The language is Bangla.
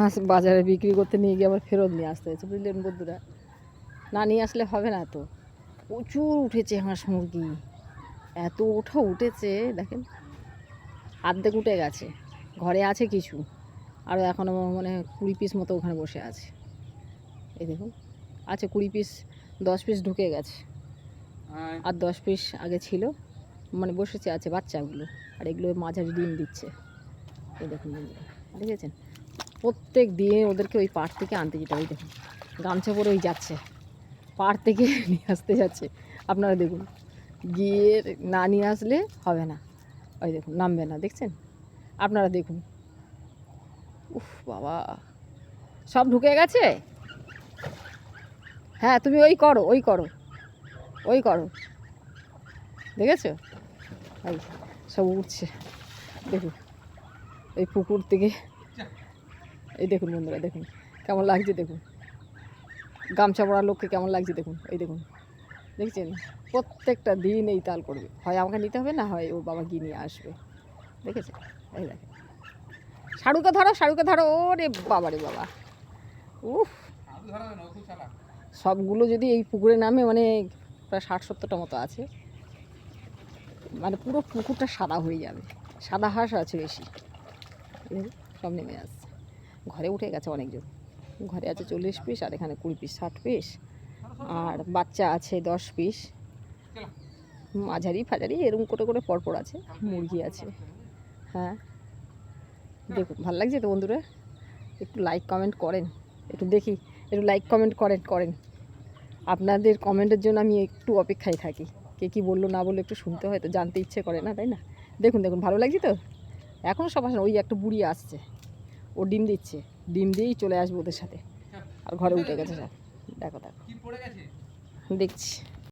হাঁস বাজারে বিক্রি করতে নিয়ে গিয়ে আবার ফেরত নিয়ে আসতে হয়েছে, বুঝলেন বন্ধুরা। না নিয়ে আসলে হবে না তো। প্রচুর উঠেছে হাঁস মুরগি, এত ওঠা উঠেছে দেখেন, অর্ধেক উঠে গেছে। ঘরে আছে কিছু, আরও এখনও মানে 20 পিস মতো ওখানে বসে আছে। এই দেখুন আছে 20 পিস, 10 পিস ঢুকে গেছে, আর 10 পিস আগে ছিল, মানে বসেছে আছে বাচ্চাগুলো। আর এগুলো মাঝারি ডিম দিচ্ছে। এই দেখুন বন্ধুরা, দেখেছেন? প্রত্যেক দিন ওদেরকে ওই পাড় থেকে আনতে যেতে হয়। দেখুন গামছা পরে ওই যাচ্ছে, পাড় থেকে নিয়ে আসতে যাচ্ছে। আপনারা দেখুন, গিয়ে না নিয়ে আসলে হবে না। ওই দেখুন নামবে না, দেখছেন? আপনারা দেখুন, উফ বাবা, সব ঢুকে গেছে। হ্যাঁ তুমি ওই করো, ওই করো, ওই করো, দেখেছো? এই সব উঠছে দেখুন এই পুকুর থেকে। এই দেখুন বন্ধুরা, দেখুন কেমন লাগছে, দেখুন গামছা পরার লোককে কেমন লাগছে দেখুন। এই দেখুন, দেখছেন? প্রত্যেকটা দিন এই তাল করবে, হয় আমাকে নিতে হবে, না হয় ওর বাবা গিয়ে নিয়ে আসবে। দেখেছে? এই দেখেন, শাড়ুকে ধরো, শাড়ুকে ধরো, ওরে বাবা রে বাবা, উফ। সবগুলো যদি এই পুকুরে নামে, মানে প্রায় 60-70টা মতো আছে, মানে পুরো পুকুরটা সাদা হয়ে যাবে। সাদা হাঁস আছে বেশি, সব নেমে আসছে। ঘরে উঠে গেছে অনেকজন, ঘরে আছে 40 পিস, আর এখানে 20 পিস, 60 পিস, আর বাচ্চা আছে 10 পিস, মাঝারি ফাঝারি এরকম করে করে পরপর আছে, মুরগি আছে। হ্যাঁ দেখুন, ভালো লাগছে তো বন্ধুরা? একটু লাইক কমেন্ট করেন, একটু দেখি, একটু লাইক কমেন্ট করেন। আপনাদের কমেন্টের জন্য আমি একটু অপেক্ষায় থাকি। কে কী বললো না বললো একটু শুনতে হয় তো, জানতে ইচ্ছে করে না, তাই না? দেখুন দেখুন, ভালো লাগছে তো? এখনও সব আসে না, ওই একটা বুড়ি আসছে, ও ডিম দিচ্ছে, ডিম দিয়েই চলে আসবো ওদের সাথে। আর ঘরে উঠে গেছে সব, দেখো দেখো, দেখছি।